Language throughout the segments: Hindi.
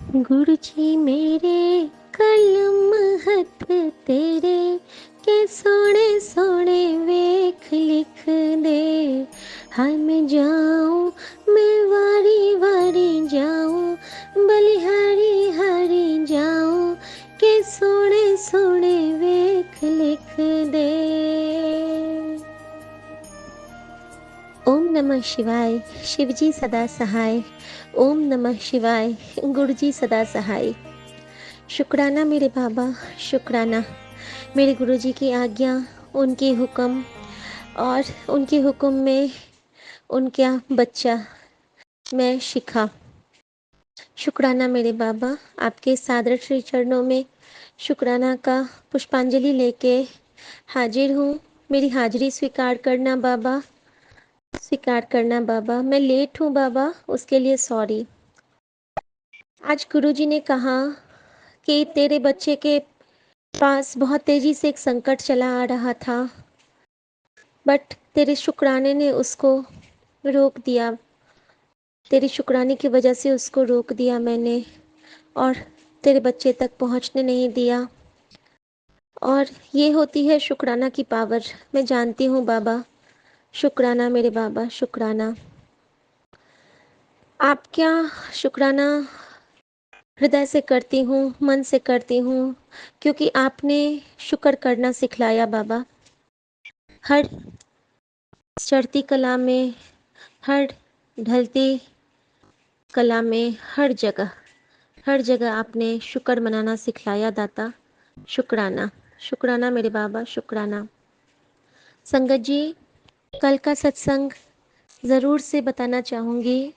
गुरु जी मेरे कलम हथ तेरे के सोने सोने वेख लिख दे। हाय मैं जाऊं, मैं वारी वारी जाऊं, बलिहारी हारी जाऊं, के सोने सोने वेख लिख दे। ओम नमः शिवाय, शिवजी सदा सहाय। ओम नमः शिवाय, गुरुजी सदा सहाय। शुक्राना मेरे बाबा, शुक्राना मेरे गुरुजी की आज्ञा, उनके हुक्म और उनके हुक्म में उनका बच्चा मैं शिखा। शुक्राना मेरे बाबा, आपके सादर श्री चरणों में शुक्राना का पुष्पांजलि लेके हाजिर हूँ। मेरी हाजिरी स्वीकार करना बाबा, स्वीकार करना बाबा। मैं लेट हूँ बाबा, उसके लिए सॉरी। आज गुरुजी ने कहा कि तेरे बच्चे के पास बहुत तेजी से एक संकट चला आ रहा था, बट तेरे शुक्राने ने उसको रोक दिया। तेरे शुक्राने की वजह से उसको रोक दिया मैंने और तेरे बच्चे तक पहुंचने नहीं दिया। और ये होती है शुक्राना की पावर, मैं जानती हूँ बाबा। शुक्राना मेरे बाबा, शुक्राना। आप क्या शुक्राना हृदय से करती हूँ, मन से करती हूँ, क्योंकि आपने शुक्र करना सिखलाया बाबा। हर चढ़ती कला में, हर ढलती कला में, हर जगह आपने शुक्र मनाना सिखलाया दाता। शुक्राना, शुक्राना मेरे बाबा, शुक्राना। संगत जी, कल का सत्संग ज़रूर से बताना चाहूँगी।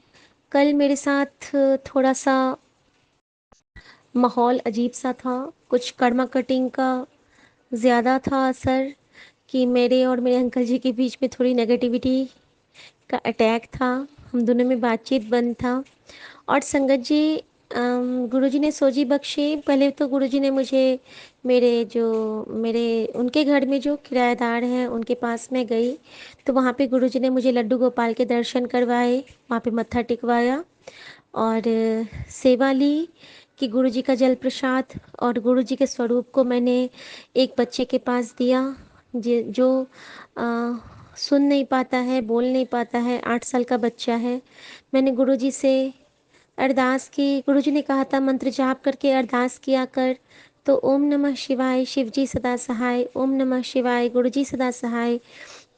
कल मेरे साथ थोड़ा सा माहौल अजीब सा था, कुछ कर्मा कटिंग का ज़्यादा था असर, कि मेरे और मेरे अंकल जी के बीच में थोड़ी नेगेटिविटी का अटैक था। हम दोनों में बातचीत बंद था। और संगत जी, गुरुजी ने सोजी बख्शी। पहले तो गुरुजी ने मुझे मेरे उनके घर में जो किराएदार हैं उनके पास में गई, तो वहाँ पे गुरुजी ने मुझे लड्डू गोपाल के दर्शन करवाए, वहाँ पे मत्था टिकवाया और सेवा ली कि गुरुजी का जल प्रसाद और गुरुजी के स्वरूप को मैंने एक बच्चे के पास दिया जो सुन नहीं पाता है, बोल नहीं पाता है, 8 साल का बच्चा है। मैंने गुरुजी से अरदास की। गुरुजी ने कहा था मंत्र जाप करके अरदास किया कर, तो ओम नमः शिवाय, शिवजी सदा सहाय, ओम नमः शिवाय, गुरुजी सदा सहाय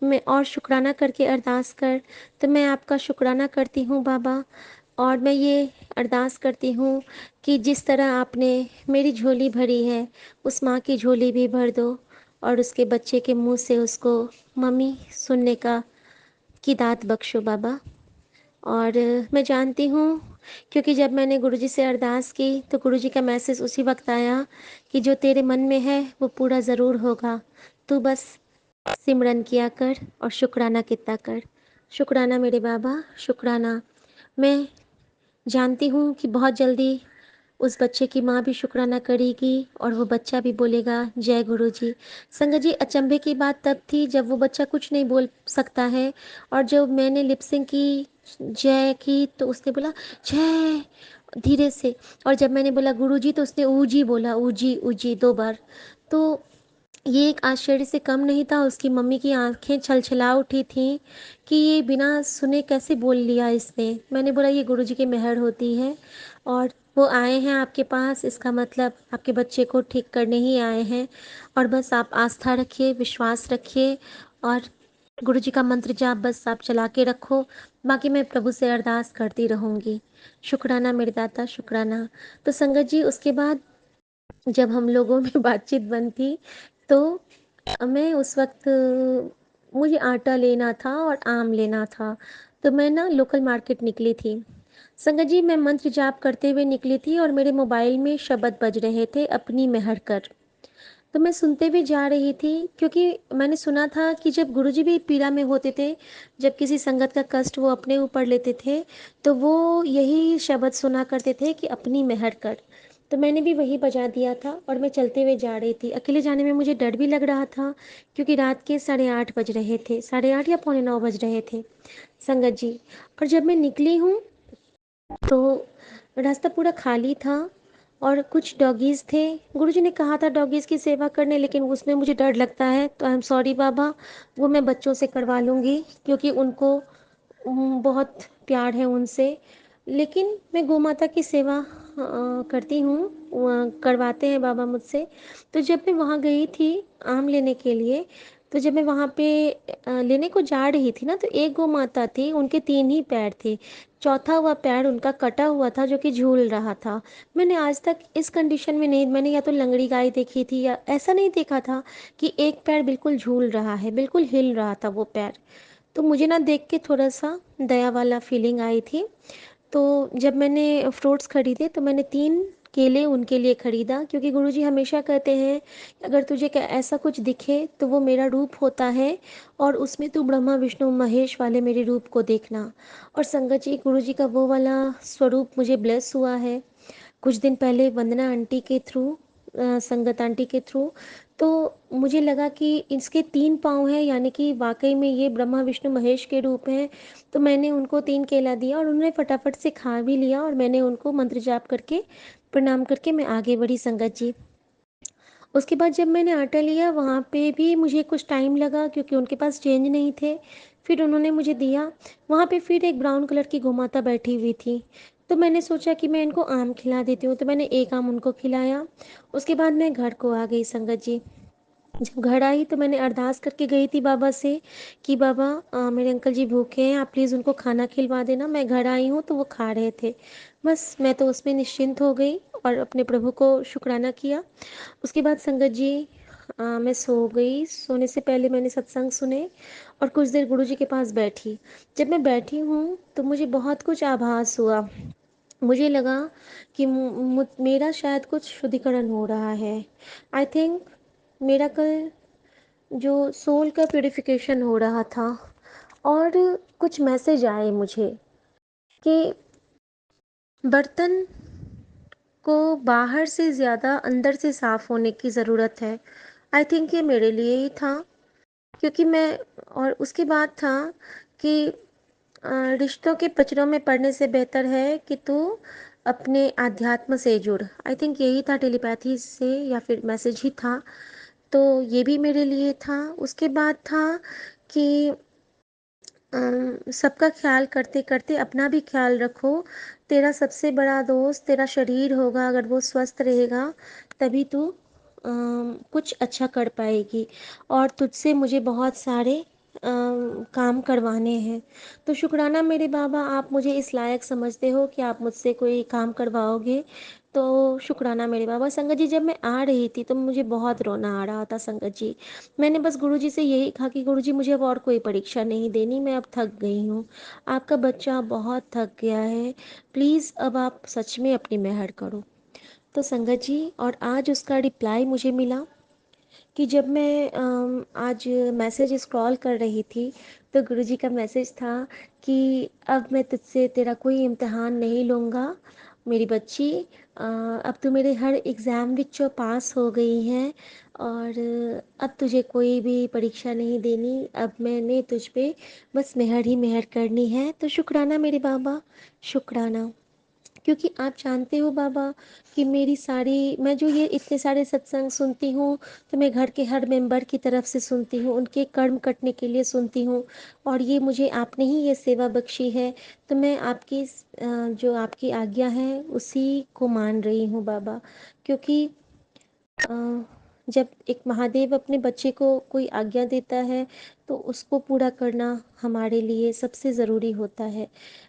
में और शुक्राना करके अरदास कर। तो मैं आपका शुक्राना करती हूँ बाबा, और मैं ये अरदास करती हूँ कि जिस तरह आपने मेरी झोली भरी है, उस माँ की झोली भी भर दो और उसके बच्चे के मुंह से उसको मम्मी सुनने का की दात बख्शो बाबा। और मैं जानती हूँ, क्योंकि जब मैंने गुरुजी से अरदास की तो गुरुजी का मैसेज उसी वक्त आया कि जो तेरे मन में है वो पूरा ज़रूर होगा, तू बस सिमरन किया कर और शुक्राना कितना कर। शुक्राना मेरे बाबा, शुक्राना। मैं जानती हूँ कि बहुत जल्दी उस बच्चे की माँ भी शुक्राना करेगी और वो बच्चा भी बोलेगा जय गुरु जी। संगत जी, अचंभे की बात तब थी जब वो बच्चा कुछ नहीं बोल सकता है, और जब मैंने लिपसिंग की जय की तो उसने बोला जय धीरे से, और जब मैंने बोला गुरु जी तो उसने ऊजी बोला, ऊजी ऊजी 2 बार। तो ये एक आश्चर्य से कम नहीं था। उसकी मम्मी की आंखें छलछला उठी थीं कि ये बिना सुने कैसे बोल लिया इसने। मैंने बोला ये गुरुजी की मेहर होती है और वो आए हैं आपके पास, इसका मतलब आपके बच्चे को ठीक करने ही आए हैं। और बस आप आस्था रखिए, विश्वास रखिए और गुरुजी का मंत्र जाप बस आप चला के रखो, बाकी मैं प्रभु से अरदास करती रहूँगी। शुक्राना मेरे दाता, शुक्राना। तो संगत जी, उसके बाद जब हम लोगों में बातचीत बंद थी तो मैं उस वक्त मुझे आटा लेना था और आम लेना था, तो मैं ना लोकल मार्केट निकली थी। संगत जी, मैं मंत्र जाप करते हुए निकली थी और मेरे मोबाइल में शब्द बज रहे थे, अपनी मेहर कर। तो मैं सुनते हुए जा रही थी, क्योंकि मैंने सुना था कि जब गुरुजी भी पीड़ा में होते थे, जब किसी संगत का कष्ट वो अपने ऊपर लेते थे, तो वो यही शब्द सुना करते थे कि अपनी मेहर कर। तो मैंने भी वही बजा दिया था और मैं चलते हुए जा रही थी। अकेले जाने में मुझे डर भी लग रहा था, क्योंकि रात के 8:30 बज रहे थे, 8:30 या पौने 9 बज रहे थे संगत जी। और जब मैं निकली हूँ तो रास्ता पूरा खाली था और कुछ डॉगीज़ थे। गुरुजी ने कहा था डॉगीज़ की सेवा करने, लेकिन उसमें मुझे डर लगता है, तो आई एम सॉरी बाबा, वो मैं बच्चों से करवा लूँगी क्योंकि उनको बहुत प्यार है उनसे। लेकिन मैं गौ माता की सेवा करती हूँ, करवाते हैं बाबा मुझसे। तो जब मैं वहाँ गई थी आम लेने के लिए, तो जब मैं वहाँ पे लेने को जा रही थी ना, तो एक गौ माता थी, उनके 3 ही पैर थे, चौथा हुआ पैर उनका कटा हुआ था जो कि झूल रहा था। मैंने आज तक इस कंडीशन में नहीं, मैंने या तो लंगड़ी गाय देखी थी या ऐसा नहीं देखा था कि एक पैर बिल्कुल झूल रहा है, बिल्कुल हिल रहा था वो पैर। तो मुझे ना देख के थोड़ा सा दया वाला फीलिंग आई थी। तो जब मैंने फ्रूट्स खरीदे तो मैंने 3 केले उनके लिए खरीदा, क्योंकि गुरुजी हमेशा कहते हैं अगर तुझे ऐसा कुछ दिखे तो वो मेरा रूप होता है और उसमें तू ब्रह्मा विष्णु महेश वाले मेरे रूप को देखना। और संगत जी, गुरुजी का वो वाला स्वरूप मुझे ब्लेस हुआ है कुछ दिन पहले वंदना आंटी के थ्रू, संगत आंटी के थ्रू। तो मुझे लगा कि इसके 3 पाँव हैं, यानी कि वाकई में ये ब्रह्मा विष्णु महेश के रूप हैं। तो मैंने उनको 3 केला दिया और उन्होंने फटाफट से खा भी लिया और मैंने उनको मंत्र जाप करके प्रणाम करके मैं आगे बढ़ी संगत जी। उसके बाद जब मैंने आटा लिया वहाँ पे भी मुझे कुछ टाइम लगा क्योंकि उनके पास चेंज नहीं थे। फिर उन्होंने मुझे दिया। वहाँ पे फिर एक ब्राउन कलर की गोमाता बैठी हुई थी। तो मैंने सोचा कि मैं इनको आम खिला देती हूँ, तो मैंने एक आम उनको खिलाया। उसके बाद मैं घर को आ गई संगत जी। जब घर आई तो मैंने अरदास करके गई थी बाबा से कि बाबा, मेरे अंकल जी भूखे हैं, आप प्लीज़ उनको खाना खिलवा देना। मैं घर आई हूँ तो वो खा रहे थे। बस मैं तो उसमें निश्चिंत हो गई और अपने प्रभु को शुक्राना किया। उसके बाद संगत जी, मैं सो गई। सोने से पहले मैंने सत्संग सुने और कुछ देर गुरुजी के पास बैठी। जब मैं बैठी हूँ तो मुझे बहुत कुछ आभास हुआ। मुझे लगा कि मेरा शायद कुछ शुद्धिकरण हो रहा है। आई थिंक मेरा कल जो सोल का प्यूरिफिकेशन हो रहा था। और कुछ मैसेज आए मुझे कि बर्तन को बाहर से ज़्यादा अंदर से साफ़ होने की ज़रूरत है। आई थिंक ये मेरे लिए ही था, क्योंकि मैं, और उसके बाद था कि रिश्तों के पचड़ों में पड़ने से बेहतर है कि तू अपने आध्यात्म से जुड़। आई थिंक यही था, टेलीपैथी से या फिर मैसेज ही था। तो ये भी मेरे लिए था। उसके बाद था कि सबका ख्याल करते करते अपना भी ख्याल रखो। तेरा सबसे बड़ा दोस्त तेरा शरीर होगा, अगर वो स्वस्थ रहेगा तभी तू कुछ अच्छा कर पाएगी। और तुझसे मुझे बहुत सारे काम करवाने हैं। तो शुक्राना मेरे बाबा, आप मुझे इस लायक समझते हो कि आप मुझसे कोई काम करवाओगे। तो शुक्राना मेरे बाबा। संगत जी, जब मैं आ रही थी तो मुझे बहुत रोना आ रहा था संगत जी। मैंने बस गुरुजी से यही कहा कि गुरुजी, मुझे अब और कोई परीक्षा नहीं देनी, मैं अब थक गई हूँ। आपका बच्चा बहुत थक गया है, प्लीज़ अब आप सच में अपनी मेहर करो। तो संगत जी, और आज उसका रिप्लाई मुझे मिला कि जब मैं आज मैसेज स्क्रॉल कर रही थी तो गुरुजी का मैसेज था कि अब मैं तुझसे तेरा कोई इम्तिहान नहीं लूँगा मेरी बच्ची। अब तू मेरे हर एग्ज़ाम विचों पास हो गई है और अब तुझे कोई भी परीक्षा नहीं देनी। अब मैंने तुझ पे बस मेहर ही मेहर करनी है। तो शुक्राना मेरे बाबा, शुक्राना। क्योंकि आप जानते हो बाबा कि मेरी सारी, मैं जो ये इतने सारे सत्संग सुनती हूँ तो मैं घर के हर मेंबर की तरफ से सुनती हूँ, उनके कर्म कटने के लिए सुनती हूँ। और ये मुझे आपने ही ये सेवा बख्शी है, तो मैं आपकी जो आपकी आज्ञा है उसी को मान रही हूँ बाबा। क्योंकि अ, जब एक महादेव अपने बच्चे को कोई आज्ञा देता है तो उसको पूरा करना हमारे लिए सबसे ज़रूरी होता है।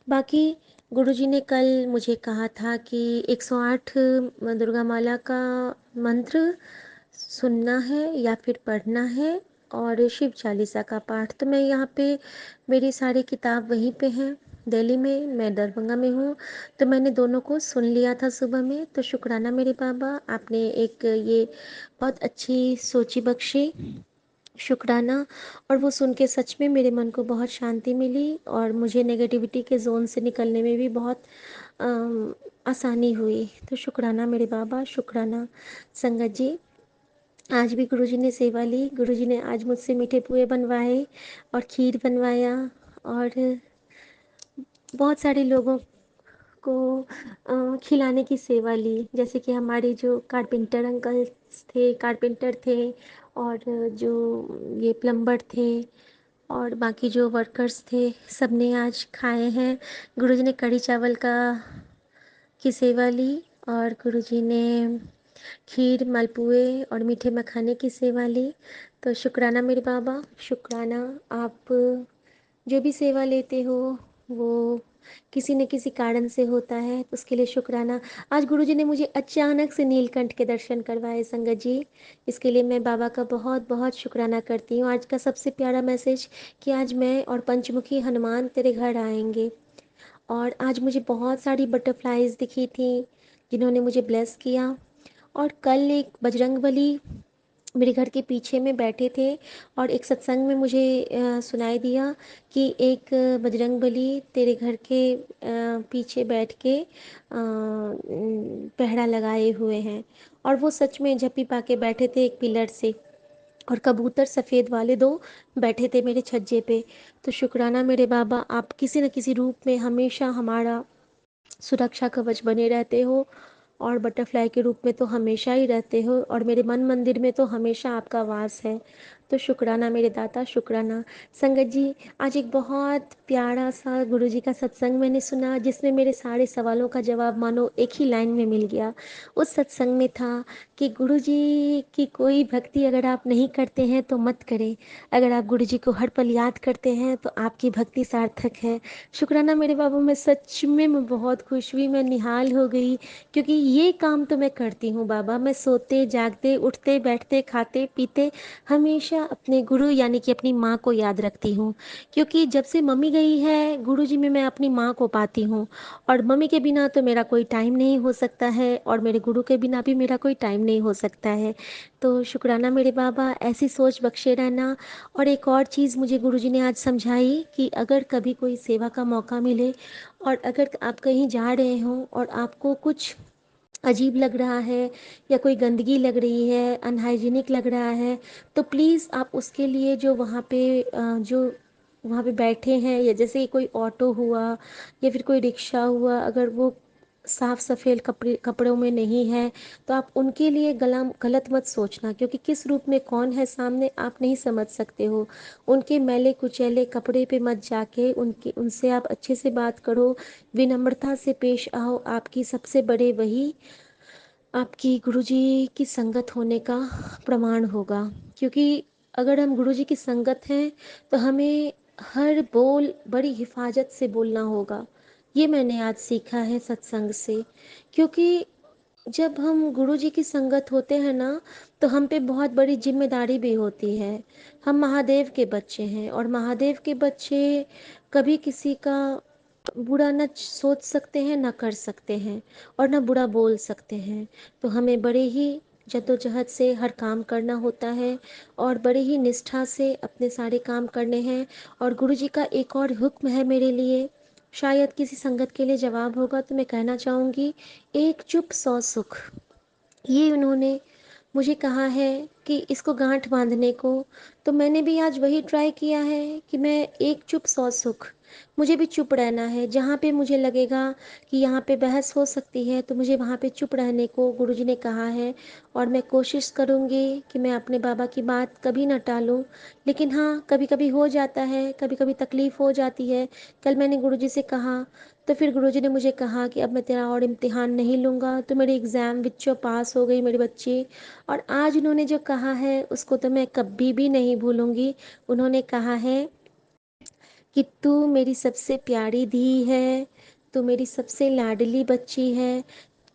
बाकी गुरुजी ने कल मुझे कहा था कि 108 दुर्गा माला का मंत्र सुनना है या फिर पढ़ना है और शिव चालीसा का पाठ। तो मैं यहाँ पे, मेरी सारी किताब वहीं पे हैं दिल्ली में, मैं दरभंगा में हूँ। तो मैंने दोनों को सुन लिया था सुबह में। तो शुक्राना मेरे बाबा, आपने एक ये बहुत अच्छी सोची बख्शी, शुक्राना। और वो सुन के सच में मेरे मन को बहुत शांति मिली और मुझे नेगेटिविटी के जोन से निकलने में भी बहुत आसानी हुई। तो शुक्राना मेरे बाबा, शुक्राना। संगत जी, आज भी गुरुजी ने सेवा ली। गुरुजी ने आज मुझसे मीठे पुए बनवाए और खीर बनवाया और बहुत सारे लोगों को खिलाने की सेवा ली। जैसे कि हमारे जो कारपेंटर अंकल्स थे, कारपेंटर थे, और जो ये प्लम्बर थे, और बाकी जो वर्कर्स थे, सबने आज खाए हैं। गुरुजी ने कढ़ी चावल का की सेवा ली, और गुरुजी ने खीर, मालपुए और मीठे मखाने की सेवा ली। तो शुक्राना मेरे बाबा, शुक्राना। आप जो भी सेवा लेते हो वो किसी न किसी कारण से होता है, तो उसके लिए शुक्राना। आज गुरुजी ने मुझे अचानक से नीलकंठ के दर्शन करवाए संगत जी, इसके लिए मैं बाबा का बहुत बहुत शुक्राना करती हूँ। आज का सबसे प्यारा मैसेज कि आज मैं और पंचमुखी हनुमान तेरे घर आएंगे। और आज मुझे बहुत सारी बटरफ्लाइज दिखी थी जिन्होंने मुझे ब्लेस किया। और कल एक बजरंगबली मेरे घर के पीछे में बैठे थे, और एक सत्संग में मुझे सुनाई दिया कि एक बजरंगबली तेरे घर के पीछे बैठ के पहरा लगाए हुए हैं। और वो सच में झप्पी पा के बैठे थे एक पिलर से, और कबूतर सफ़ेद वाले दो बैठे थे मेरे छज्जे पे। तो शुक्राना मेरे बाबा, आप किसी न किसी रूप में हमेशा हमारा सुरक्षा कवच बने रहते हो, और बटरफ्लाई के रूप में तो हमेशा ही रहते हो, और मेरे मन मंदिर में तो हमेशा आपका वास है। तो शुक्राना मेरे दाता, शुक्राना। संगत जी, आज एक बहुत प्यारा सा गुरुजी का सत्संग मैंने सुना, जिसमें मेरे सारे सवालों का जवाब मानो एक ही लाइन में मिल गया। उस सत्संग में था कि गुरुजी की कोई भक्ति अगर आप नहीं करते हैं तो मत करें, अगर आप गुरुजी को हर पल याद करते हैं तो आपकी भक्ति सार्थक है। शुक्राना मेरे बाबू, मैं बहुत खुश हुई, मैं निहाल हो गई, क्योंकि ये काम तो मैं करती हूँ बाबा। मैं सोते जागते उठते बैठते खाते पीते हमेशा अपने गुरु यानी कि अपनी माँ को याद रखती हूँ, क्योंकि जब से मम्मी गई है गुरु जी में मैं अपनी माँ को पाती हूँ। और मम्मी के बिना तो मेरा कोई टाइम नहीं हो सकता है, और मेरे गुरु के बिना भी मेरा कोई टाइम नहीं हो सकता है। तो शुक्राना मेरे बाबा, ऐसी सोच बख्शे रहना। और एक और चीज़ मुझे गुरुजी ने आज समझाई कि अगर कभी कोई सेवा का मौका मिले, और अगर आप कहीं जा रहे हो और आपको कुछ अजीब लग रहा है, या कोई गंदगी लग रही है, अनहाइजीनिक लग रहा है, तो प्लीज़ आप उसके लिए जो वहाँ पे बैठे हैं, या जैसे कोई ऑटो हुआ या फिर कोई रिक्शा हुआ, अगर वो साफ सफ़ेद कपड़ों में नहीं है, तो आप उनके लिए गलत मत सोचना, क्योंकि किस रूप में कौन है सामने आप नहीं समझ सकते हो। उनके मैले कुचैले कपड़े पे मत जाके उनसे आप अच्छे से बात करो, विनम्रता से पेश आओ। आपकी सबसे बड़े वही आपकी गुरुजी की संगत होने का प्रमाण होगा। क्योंकि अगर हम गुरुजी की संगत हैं तो हमें हर बोल बड़ी हिफाजत से बोलना होगा। ये मैंने आज सीखा है सत्संग से। क्योंकि जब हम गुरुजी की संगत होते हैं ना, तो हम पे बहुत बड़ी जिम्मेदारी भी होती है। हम महादेव के बच्चे हैं, और महादेव के बच्चे कभी किसी का बुरा न सोच सकते हैं, ना कर सकते हैं, और ना बुरा बोल सकते हैं। तो हमें बड़े ही जद्दोजहद से हर काम करना होता है, और बड़े ही निष्ठा से अपने सारे काम करने हैं। और गुरुजी का एक और हुक्म है मेरे लिए, शायद किसी संगत के लिए जवाब होगा, तो मैं कहना चाहूँगी, एक चुप सौ सुख। ये उन्होंने मुझे कहा है कि इसको गांठ बांधने को, तो मैंने भी आज वही ट्राई किया है कि मैं एक चुप सौ सुख। मुझे भी चुप रहना है। जहाँ पे मुझे लगेगा कि यहाँ पे बहस हो सकती है, तो मुझे वहाँ पे चुप रहने को गुरुजी ने कहा है। और मैं कोशिश करूँगी कि मैं अपने बाबा की बात कभी ना टालूँ। लेकिन हाँ, कभी कभी हो जाता है, कभी कभी तकलीफ़ हो जाती है। कल मैंने गुरुजी से कहा, तो फिर गुरुजी ने मुझे कहा कि अब मैं तेरा और इम्तिहान नहीं लूँगा। तो मेरी एग्ज़ाम विच्चों पास हो गई मेरी बच्ची। और आज उन्होंने जो कहा है उसको तो मैं कभी भी नहीं भूलूंगी। उन्होंने कहा है कि तू मेरी सबसे प्यारी धी है, तू मेरी सबसे लाडली बच्ची है,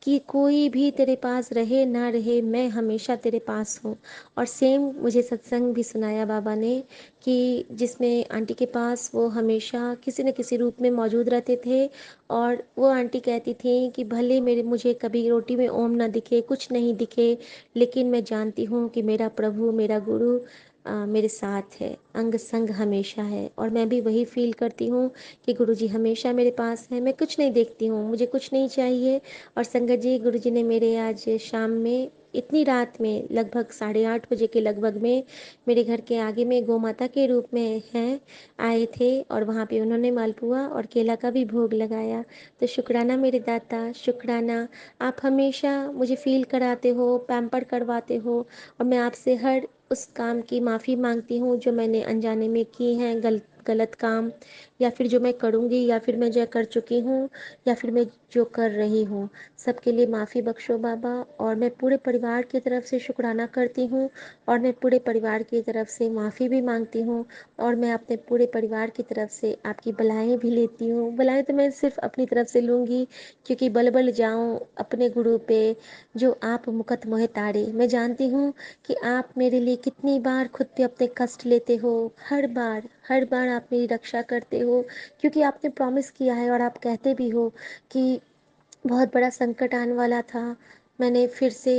कि कोई भी तेरे पास रहे ना रहे, मैं हमेशा तेरे पास हूँ। और सेम मुझे सत्संग भी सुनाया बाबा ने, कि जिसमें आंटी के पास वो हमेशा किसी न किसी रूप में मौजूद रहते थे। और वो आंटी कहती थी कि भले मुझे कभी रोटी में ओम ना दिखे, कुछ नहीं दिखे, लेकिन मैं जानती हूँ कि मेरा प्रभु, मेरा गुरु मेरे साथ है, अंग संग हमेशा है। और मैं भी वही फील करती हूँ कि गुरुजी हमेशा मेरे पास है। मैं कुछ नहीं देखती हूँ, मुझे कुछ नहीं चाहिए। और संगत जी, गुरुजी ने मेरे आज शाम में इतनी रात में लगभग 8:30 बजे के लगभग में मेरे घर के आगे में गौ माता के रूप में हैं, आए थे और वहाँ पे उन्होंने मालपुआ और केला का भी भोग लगाया। तो शुक्राना मेरे दाता, शुक्राना। आप हमेशा मुझे फ़ील कराते हो, पैम्पर करवाते हो और मैं आपसे हर उस काम की माफ़ी मांगती हूँ जो मैंने अनजाने में की हैं गलत काम, या फिर जो मैं करूँगी, या फिर मैं जो कर चुकी हूँ, या फिर मैं जो कर रही हूँ। सबके लिए माफ़ी बख्शो बाबा। और मैं पूरे परिवार की तरफ से शुक्राना करती हूँ और मैं पूरे परिवार की तरफ से माफ़ी भी मांगती हूँ और मैं अपने पूरे परिवार की तरफ से आपकी बलाएँ भी लेती हूँ। बलाएँ तो मैं सिर्फ अपनी तरफ से लूँगी, क्योंकि बल बल जाऊँ अपने गुरु पे जो आप मुकत मोहे तारे। मैं जानती हूँ कि आप मेरे लिए कितनी बार खुद पे अपने कष्ट लेते हो। हर बार आप मेरी रक्षा करते हो, क्योंकि आपने प्रॉमिस किया है और आप कहते भी हो कि बहुत बड़ा संकट आने वाला था, मैंने फिर से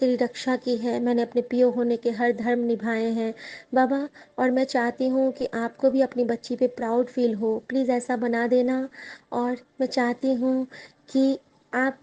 तेरी रक्षा की है, मैंने अपने पियो होने के हर धर्म निभाए हैं बाबा। और मैं चाहती हूँ कि आपको भी अपनी बच्ची पे प्राउड फील हो, प्लीज़ ऐसा बना देना। और मैं चाहती हूँ कि आप,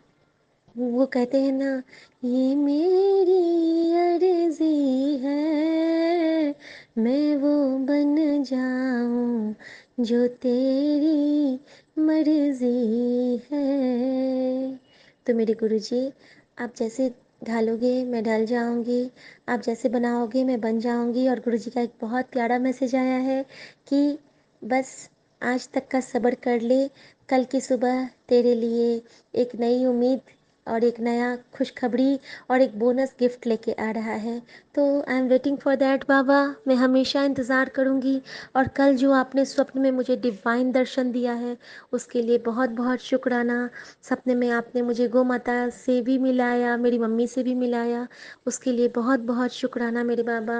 वो कहते हैं ना, ये मेरी अर्जी है, मैं वो बन जाऊं जो तेरी मर्जी है। तो मेरे गुरुजी, आप जैसे ढालोगे मैं ढल जाऊंगी, आप जैसे बनाओगे मैं बन जाऊंगी। और गुरुजी का एक बहुत प्यारा मैसेज आया है कि बस आज तक का सब्र कर ले, कल की सुबह तेरे लिए एक नई उम्मीद और एक नया खुशखबरी और एक बोनस गिफ्ट लेके आ रहा है। तो I am waiting for that बाबा। मैं हमेशा इंतज़ार करूँगी। और कल जो आपने स्वप्न में मुझे डिवाइन दर्शन दिया है उसके लिए बहुत बहुत शुक्राना। सपने में आपने मुझे गौ माता से भी मिलाया, मेरी मम्मी से भी मिलाया, उसके लिए बहुत बहुत शुक्राना मेरे बाबा।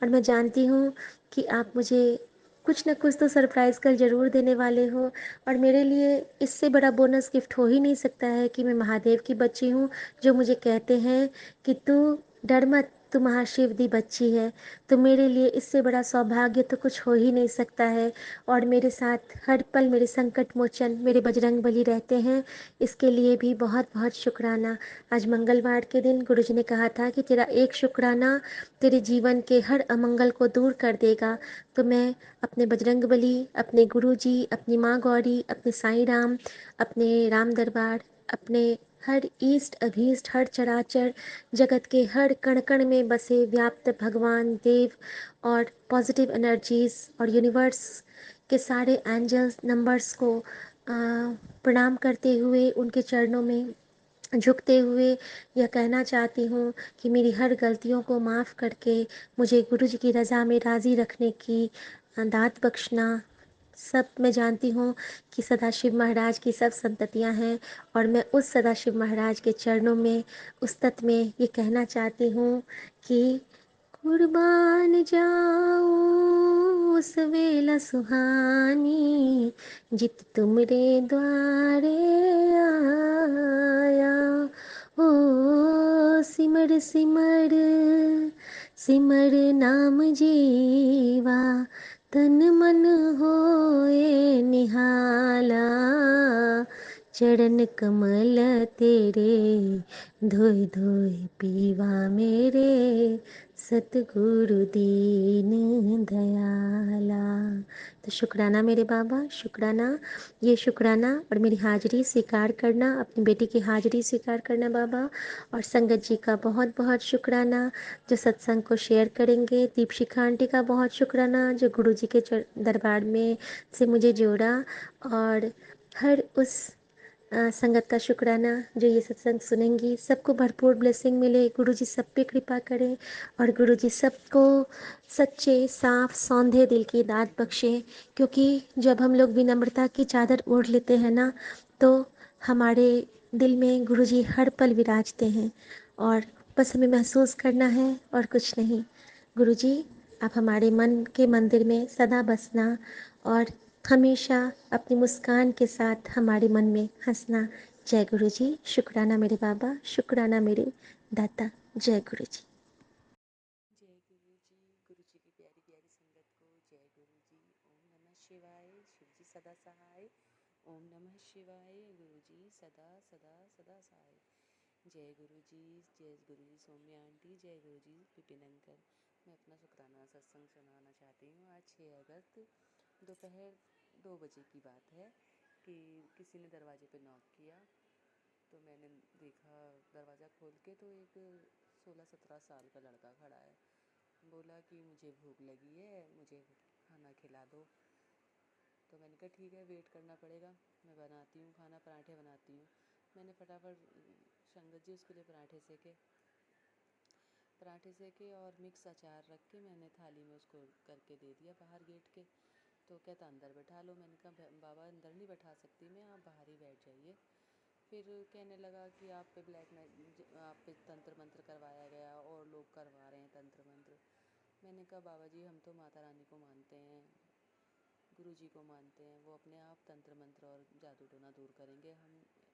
और मैं जानती हूँ कि आप मुझे कुछ ना कुछ तो सरप्राइज़ कल ज़रूर देने वाले हो। और मेरे लिए इससे बड़ा बोनस गिफ्ट हो ही नहीं सकता है कि मैं महादेव की बच्ची हूँ, जो मुझे कहते हैं कि तू डर मत, तू महाशिव दी बच्ची है। तो मेरे लिए इससे बड़ा सौभाग्य तो कुछ हो ही नहीं सकता है। और मेरे साथ हर पल मेरे संकट मोचन मेरे बजरंग बली रहते हैं, इसके लिए भी बहुत बहुत शुक्राना। आज मंगलवार के दिन गुरुजी ने कहा था कि तेरा एक शुक्राना तेरे जीवन के हर अमंगल को दूर कर देगा। तो मैं अपने बजरंग बली, अपने गुरुजी, अपनी माँ गौरी, अपने साईं राम, अपने राम दरबार, अपने हर ईष्ट अभीष्ट, हर चराचर जगत के हर कण कण में बसे व्याप्त भगवान देव और पॉजिटिव एनर्जीज और यूनिवर्स के सारे एंजल्स नंबर्स को प्रणाम करते हुए उनके चरणों में झुकते हुए यह कहना चाहती हूँ कि मेरी हर गलतियों को माफ़ करके मुझे गुरु जी की रज़ा में राज़ी रखने की दात बख्शना। सब मैं जानती हूँ कि सदाशिव महाराज की सब संततियाँ हैं और मैं उस सदाशिव महाराज के चरणों में, उस तत्व में ये कहना चाहती हूँ कि कुर्बान जाऊं उस वेला सुहानी, जित तुमरे द्वारे आया। ओ सिमर सिमर सिमर नाम जीवा, तन मन होए निहाला। चरण कमल तेरे धोए धोए पीवा मेरे, सतगुरु दीन दयाला। तो शुक्राना मेरे बाबा, शुक्राना। ये शुक्राना और मेरी हाजिरी स्वीकार करना, अपनी बेटी की हाजिरी स्वीकार करना बाबा। और संगत जी का बहुत बहुत शुक्राना जो सत्संग को शेयर करेंगे। दीपशिखा आंटी का बहुत शुक्राना जो गुरु जी के दरबार में से मुझे जोड़ा। और हर उस संगत का शुक्राना जो ये सत्संग सुनेंगी। सबको भरपूर ब्लेसिंग मिले, गुरु जी सब पे कृपा करें और गुरु जी सबको सच्चे साफ सौंधे दिल की दात बख्शे। क्योंकि जब हम लोग विनम्रता की चादर ओढ़ लेते हैं ना, तो हमारे दिल में गुरु जी हर पल विराजते हैं और बस हमें महसूस करना है और कुछ नहीं। गुरु जी, आप हमारे मन के मंदिर में सदा बसना और हमेशा अपनी मुस्कान के साथ हमारे मन में हंसना। जय गुरु जी। शुक्राना मेरे बाबा, शुक्राना मेरे दाता। जय गुरु जी। जय गुरु जी। गुरु जी की प्यारी प्यारी संगत को जय गुरु जी। ओम नमः शिवाय। शिव जी सदा सहाय। ओम नमः शिवाय। गुरु जी सदा सदा सदा सहाय। जय गुरु जी, जय गुरु जी सौम्या आंटी, जय गुरु जी विपिन अंकल। मैं अपना शुक्राना सत्संग सुनाना चाहती हूँ। आज 6 अगस्त दोपहर 2 बजे की बात है कि किसी ने दरवाजे पे नॉक किया। तो मैंने देखा दरवाज़ा खोल के तो एक 16-17 साल का लड़का खड़ा है। बोला कि मुझे भूख लगी है, मुझे खाना खिला दो। तो मैंने कहा ठीक है, वेट करना पड़ेगा, मैं बनाती हूँ खाना, पराठे बनाती हूँ। मैंने फटाफट संगत जी उसके लिए पराठे सेके और मिक्स अचार रख के मैंने थाली में उसको करके दे दिया बाहर गेट के। तो कहता अंदर बैठा लो। मैंने कहा बाबा अंदर नहीं बैठा सकती मैं, आप बाहर ही बैठ जाइए। फिर कहने लगा कि आप पे आप पे तंत्र मंत्र करवाया गया और लोग करवा रहे हैं तंत्र मंत्र। मैंने कहा बाबा जी हम तो माता रानी को मानते हैं, गुरु जी को मानते हैं, वो अपने आप तंत्र मंत्र और जादू टोना दूर करेंगे, हम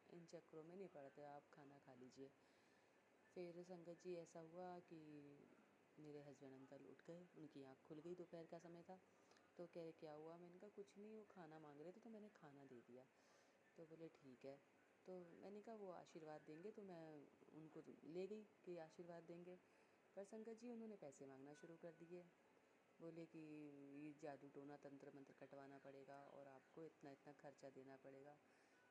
इन चक्रों में नहीं पड़ते, आप खाना खा लीजिए। फिर संगत जी ऐसा हुआ कि मेरे हस्बैंड अंकल उठ गए, उनकी आँख खुल गई, दोपहर का समय था। तो कह रहे क्या हुआ? मैंने कहा कुछ नहीं, वो खाना मांग रहे थे तो मैंने खाना दे दिया। तो बोले ठीक है। तो मैंने कहा वो आशीर्वाद देंगे, तो मैं उनको ले गई कि आशीर्वाद देंगे। पर संगत जी उन्होंने पैसे मांगना शुरू कर दिए। बोले कि ये जादू टोना तंत्र मंत्र कटवाना पड़ेगा और आपको इतना इतना खर्चा देना पड़ेगा।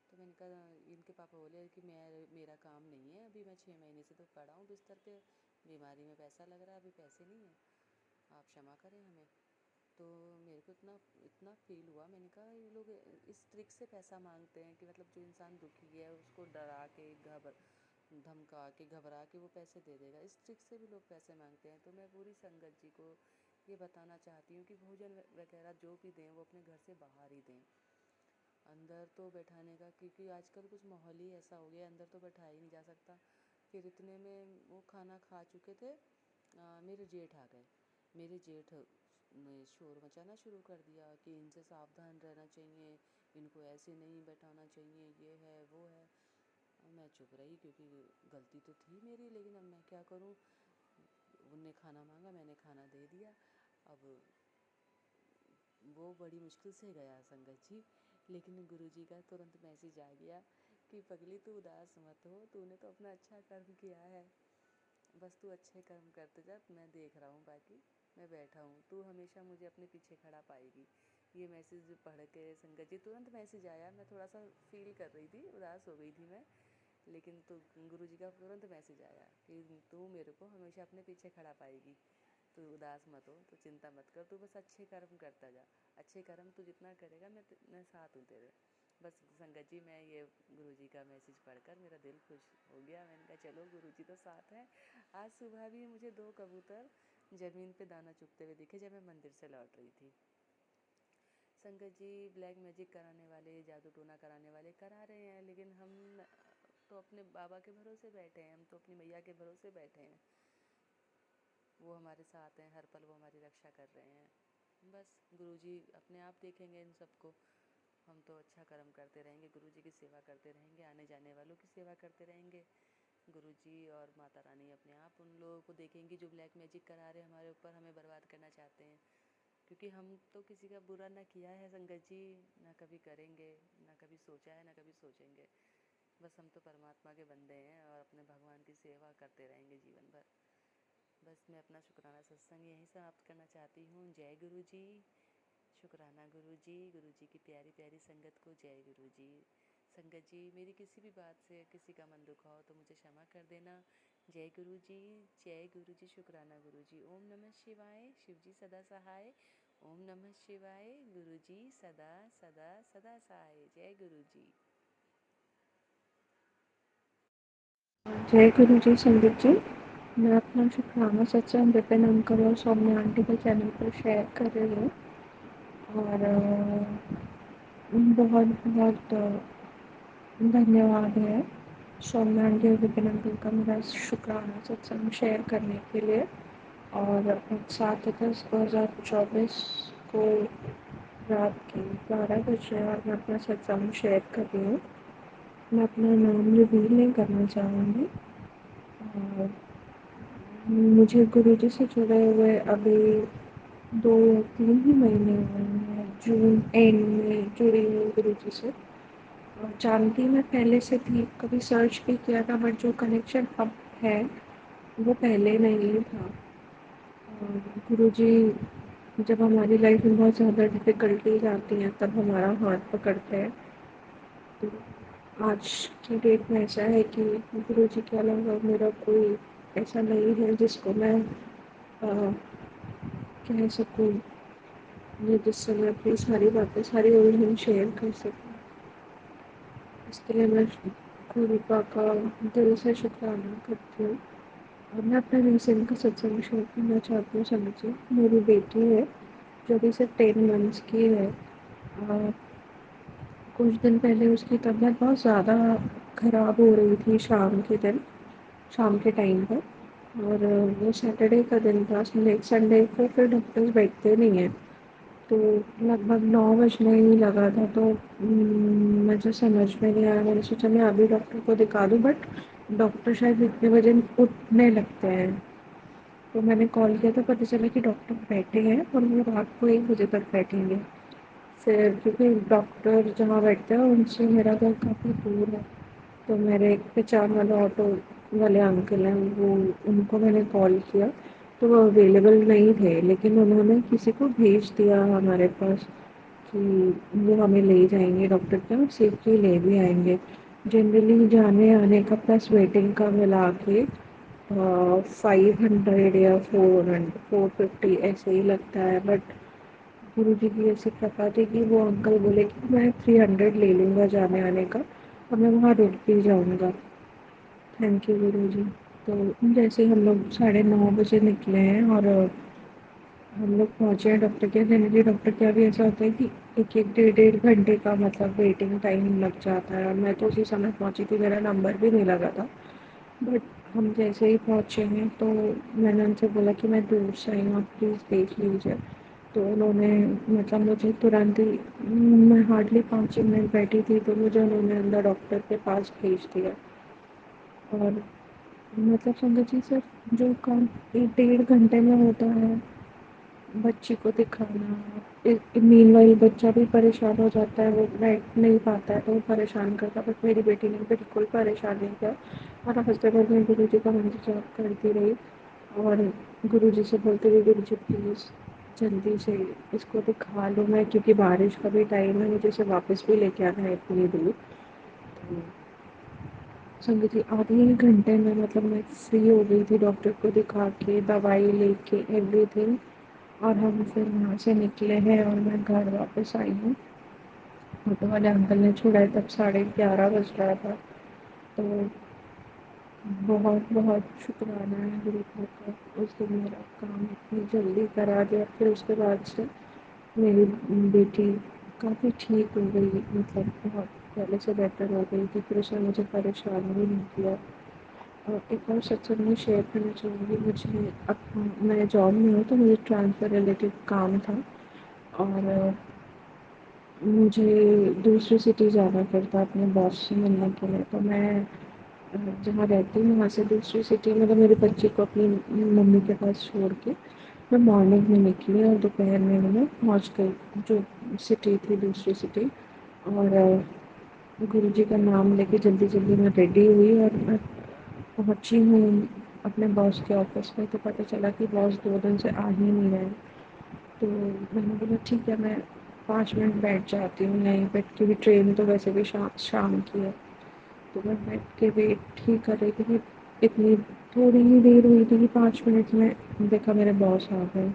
तो मैंने कहा, इनके पापा बोले कि मेरा काम नहीं है, अभी मैं 6 महीने से तो पड़ा हूँ बिस्तर पे, बीमारी में पैसा लग रहा है, अभी पैसे नहीं है, आप क्षमा करें हमें। तो मेरे को इतना इतना फील हुआ। मैंने कहा ये लोग इस ट्रिक से पैसा मांगते हैं कि मतलब जो इंसान दुखी है उसको डरा के धमका के घबरा के वो पैसे दे देगा, इस ट्रिक से भी लोग पैसे मांगते हैं। तो मैं पूरी संगत जी को ये बताना चाहती हूँ कि भोजन वगैरह जो भी दें वो अपने घर से बाहर ही दें। अंदर तो बैठाने का, क्योंकि आजकल कुछ माहौल ही ऐसा हो गया, अंदर तो बैठाया ही नहीं जा सकता। फिर इतने में वो खाना खा चुके थे, मेरे जेठ आ गए। मेरे जेठ ने शोर मचाना शुरू कर दिया कि इनसे सावधान रहना चाहिए, इनको ऐसे नहीं बैठाना चाहिए, ये है वो है। मैं चुप रही क्योंकि गलती तो थी मेरी, लेकिन अब मैं क्या करूं। उनने खाना मांगा, मैंने खाना दे दिया। अब वो बड़ी मुश्किल से गया संगत जी, लेकिन गुरुजी का तुरंत मैसेज आ गया कि पगली तू उदास मत हो, तूने तो अपना अच्छा कर्म किया है, बस तू अच्छे कर्म करते जा, मैं देख रहा हूँ बाकी, मैं बैठा हूँ, तू हमेशा मुझे अपने पीछे खड़ा पाएगी। ये मैसेज पढ़ के संगत जी तुरंत मैसेज आया। मैं थोड़ा सा फील कर रही थी, उदास हो गई थी मैं, लेकिन तो गुरुजी का तुरंत मैसेज आया कि तू मेरे को हमेशा अपने पीछे खड़ा पाएगी, तू उदास मत हो, तू चिंता मत कर, तू बस अच्छे कर्म करता जा, अच्छे कर्म तू जितना करेगा मैं साथ हूँ तेरे। बस संगत जी मैं ये गुरुजी का मैसेज पढ़कर मेरा दिल खुश हो गया। मैंने कहा चलो गुरुजी तो साथ हैं। आज सुबह भी मुझे 2 कबूतर ज़मीन पे दाना चुगते हुए दिखे जब मैं मंदिर से लौट रही थी। संगत जी ब्लैक मैजिक कराने वाले, जादू टोना कराने वाले करा रहे हैं, लेकिन हम तो अपने बाबा के भरोसे बैठे हैं, हम तो अपनी मैया के भरोसे बैठे हैं, वो हमारे साथ हैं, हर पल वो हमारी रक्षा कर रहे हैं। बस गुरुजी अपने आप देखेंगे इन सबको। हम तो अच्छा कर्म करते रहेंगे, गुरुजी की सेवा करते रहेंगे, आने जाने वालों की सेवा करते रहेंगे। गुरुजी और माता रानी अपने आप उन लोगों को देखेंगी जो ब्लैक मैजिक करा रहे हैं हमारे ऊपर, हमें बर्बाद करना चाहते हैं। क्योंकि हम तो किसी का बुरा ना किया है संगत जी, ना कभी करेंगे, ना कभी सोचा है, ना कभी सोचेंगे। बस हम तो परमात्मा के बंदे हैं और अपने भगवान की सेवा करते रहेंगे जीवन भर। बस मैं अपना शुक्राना सत्संग यहीं समाप्त करना चाहती हूँ। जय गुरु जी। शुक्राना गुरु जी की प्यारी प्यारी संगत को जय गुरु जी। संगत जी मेरी किसी भी बात से किसी का मन दुखा हो तो मुझे क्षमा कर देना। जय गुरु जी, जय गुरु जी, शुक्राना गुरु जी। ओम नमः शिवाय, शिव जी सदा सहाय। ओम नमः शिवाय, गुरु जी सदा सदा सदा सहाय। जय गुरु जी। जय गुरु जी संगत जी। मैं अपना शुक्राना सत्संग विपिन अंकल और सौम्या आंटी के चैनल पर शेयर कर रही हूँ और बहुत बहुत धन्यवाद है सौम्या आंटी और विपिन अंकल का मेरा शुक्राना सत्संग शेयर करने के लिए। और 7/10/2024 को रात के 12 बजे और मैं अपना सत्संग शेयर कर रही हूँ। मैं अपना नाम रिवील नहीं करना चाहूँगी। और मुझे गुरुजी से जुड़े हुए अभी 2 या 3 ही महीने हुए हैं। जून एंड में जुड़ी हूँ गुरुजी से जानती मैं पहले से थी, कभी सर्च भी किया था, बट जो कनेक्शन अब है वो पहले नहीं था। गुरुजी जब हमारी लाइफ में बहुत ज़्यादा डिफ़िकल्टीज आती हैं तब हमारा हाथ पकड़ते हैं। तो आज की डेट में ऐसा है कि गुरुजी के अलावा मेरा कोई ऐसा नहीं है जिसको मैं कह सकूँ, या जिससे मैं अपनी सारी बातें, सारी उलझन शेयर कर सकूँ। इसके लिए मैं गुरु का दिल से शुक्राना करती हूँ। और मैं अपने रिसेंट का सत्संग शेयर करना चाहती हूँ। समझिए, मेरी बेटी है जो अभी सिर्फ 10 मंथ्स की है। कुछ दिन पहले उसकी तबीयत बहुत ज़्यादा ख़राब हो रही थी, शाम के टाइम पर। और वो सैटरडे का दिन था, संडे को फिर डॉक्टर्स बैठते नहीं हैं। तो लगभग 9 बजने ही लगा था, तो मुझे समझ में नहीं आया। मैंने सोचा मैं अभी डॉक्टर को दिखा दूँ, बट डॉक्टर शायद इतने बजे उठने लगते हैं। तो मैंने कॉल किया तो पता चला कि डॉक्टर बैठे हैं और वो रात को 1 बजे तक बैठेंगे। फिर क्योंकि डॉक्टर जहाँ बैठते हैं उनसे मेरा घर काफ़ी दूर है, तो मेरे एक पहचान वाले ऑटो वाले अंकल हैं, वो उनको मैंने कॉल किया तो वो अवेलेबल नहीं थे, लेकिन उन्होंने किसी को भेज दिया हमारे पास कि वो हमें ले जाएंगे डॉक्टर के और सेफ्ली ले भी आएंगे। जनरली जाने आने का प्लस वेटिंग का मिला के 500 या 450 ऐसे ही लगता है। बट गुरु जी की ऐसी कृपा थी कि वो अंकल बोले कि मैं 300 ले लूँगा जाने आने का और मैं वहाँ रुक भी जाऊँगा। थैंक यू गुरु जी। तो जैसे हम लोग 9:30 बजे निकले हैं और हम लोग पहुँचे हैं डॉक्टर के। जनरली डॉक्टर के अभी ऐसा होता है कि एक एक डेढ़ डेढ़ घंटे का मतलब वेटिंग टाइम लग जाता है, और मैं तो उसी समय पहुँची थी, मेरा नंबर भी नहीं लगा था। बट हम जैसे ही पहुँचे हैं तो मैंने उनसे बोला कि मैं दूर से आई हूँ, आप प्लीज़ देख लीजिए। तो उन्होंने मतलब मुझे तुरंत ही, मैं हार्डली 5 ही मिनट बैठी थी तो मुझे उन्होंने अंदर डॉक्टर के पास भेज दिया। और मतलब संगत जी, सर जो काम 1 डेढ़ घंटे में होता है, बच्ची को दिखाना, मीनवाइल बच्चा भी परेशान हो जाता है, वो बैठ नहीं पाता है तो वो परेशान करता है। बट मेरी बेटी ने बिल्कुल परेशान नहीं किया और हफ्ते भर में गुरु जी का इंतजार करती रही और गुरु जी से बोलते हुए, गुरु जी प्लीज़ जल्दी से इसको दिखा लो। मैं क्योंकि बारिश का भी टाइम है, मुझे इसे वापस भी लेके आना है इतनी दूर। तो संगत जी, आधे ही घंटे में मतलब मैं फ्री हो गई थी, डॉक्टर को दिखा के दवाई लेके एवरीथिंग। और हम फिर वहाँ से निकले हैं और मैं घर वापस आई हूँ। ऑटो वाले अंकल ने छोड़ा है तब 11:30 बज रहा था। तो बहुत बहुत शुक्राना है गुरु जी का, उस दिन मेरा काम इतनी जल्दी करा दिया। फिर उसके बाद से मेरी बेटी काफ़ी ठीक हो गई, मतलब बहुत पहले से बेटर हो गई थी। फिर उसने मुझे परेशान भी नहीं किया। और एक और सत्संग में शेयर करना चाहूँगी, मुझे अब मैं जॉब में हूँ तो मुझे ट्रांसफ़र रिलेटेड काम था और मुझे दूसरी सिटी जाना पड़ता अपने बॉस से मिलने के लिए। तो मैं जहाँ रहती हूँ वहाँ से दूसरी सिटी, मतलब मेरे बच्चे को अपनी मम्मी के पास छोड़ के मैं मॉर्निंग में निकली और दोपहर में मैं पहुँच गई जो सिटी थी, दूसरी सिटी। और गुरु जी का नाम लेके जल्दी जल्दी मैं रेडी हुई और मैं पहुँची हूँ अपने बॉस के ऑफिस में। तो पता चला कि बॉस 2 दिन से आ ही नहीं रहे। तो मैंने बोला ठीक है, मैं 5 मिनट बैठ जाती हूँ यहीं पे, क्योंकि ट्रेन तो वैसे भी शाम की है। तो मैं बैठ के वेट ही कर रही थी कि इतनी थोड़ी ही देर हुई थी कि 5 मिनट में देखा मेरे बॉस आ गए।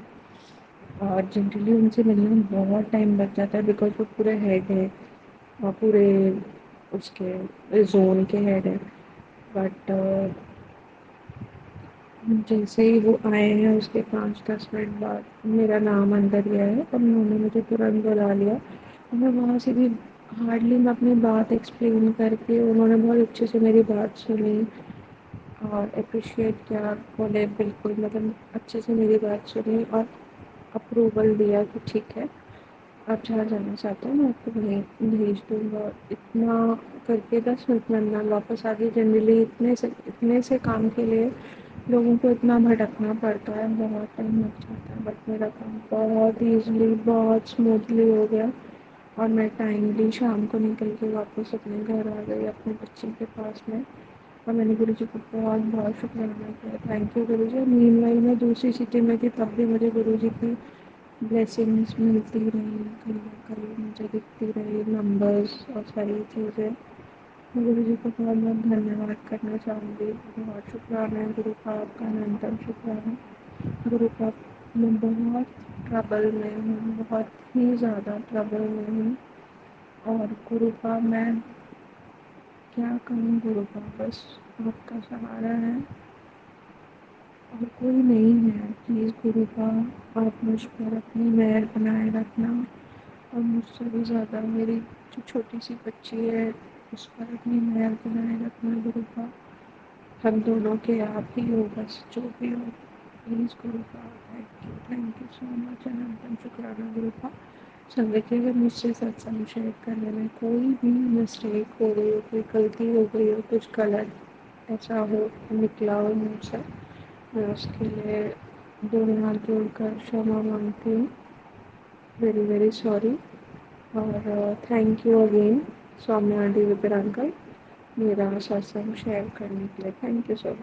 और जनरली उनसे मिलने में बहुत टाइम लग जाता है बिकॉज वो पूरे हेड है और पूरे उसके जोन के हेड है। बट जैसे ही वो आए हैं उसके 5-10 मिनट बाद मेरा नाम अंदर गया है और उन्होंने मुझे तुरंत बुला लिया। और मैं वहाँ से भी हार्डली मैं अपनी बात एक्सप्लेन करके, उन्होंने बहुत अच्छे से मेरी बात सुनी और अप्रिशिएट किया, बोले बिल्कुल, मतलब अच्छे से मेरी बात सुनी और अप्रूवल दिया कि ठीक है, आप जहाँ जाना चाहते हो मैं आपको वहीं भेज दूँगा। इतना करके 10 मिनट में अंदर वापस आ गई। जनरली इतने से काम के लिए लोगों को इतना भटकना पड़ता है, बहुत टाइम लग जाता है। बट मेरा काम बहुत ईज़िली, बहुत स्मूथली हो गया। और मैं टाइमली शाम को निकल के वापस अपने घर आ गई अपने बच्चे के पास में। और मैंने गुरु जी को बहुत बहुत शुक्राना किया, thank you Guru ji. Meanwhile मैं दूसरी सिटी में थी तब भी मुझे गुरु जी की ब्लेसिंग्स मिलती रही, कहीं ना कहीं मुझे दिखती रही नंबर्स और सारी चीज़ें। मैं गुरु जी को बहुत बहुत धन्यवाद करना चाहूँगी, बहुत शुक्राना है गुरु का, आपका अनंतम शुक्राना गुरु का। मैं बहुत ट्रबल में हूँ, बहुत ही ज़्यादा ट्रबल में हूँ, और गुरु का मैं क्या कहूँ, गुरु का बस आपका सहारा है और कोई नहीं है। प्लीज़ गुरु का आप मुझ पर अपनी मेहर बनाए रखना, और मुझसे भी ज़्यादा मेरी जो छोटी सी बच्ची है उस पर अपनी मेहर बनाए रखना गुरु का। हम दोनों के आप ही हो, बस जो भी हो प्लीज़ गुरु का। थैंक यू सो मच, अनंतम शुक्राना गुरु का। संगत जी, अगर मुझसे सत्संग शेयर करने में कोई भी मिस्टेक हो गई हो, कोई गलती हो गई हो, कुछ गलत ऐसा हो निकला हो मुझसे, मैं उसके लिए दोनों हाथ जोड़कर क्षमा मांगती हूँ। Very very sorry. और thank you again Saumya aunty Vipin uncle, मेरा सत्संग शेयर करने के लिए। Thank you so much.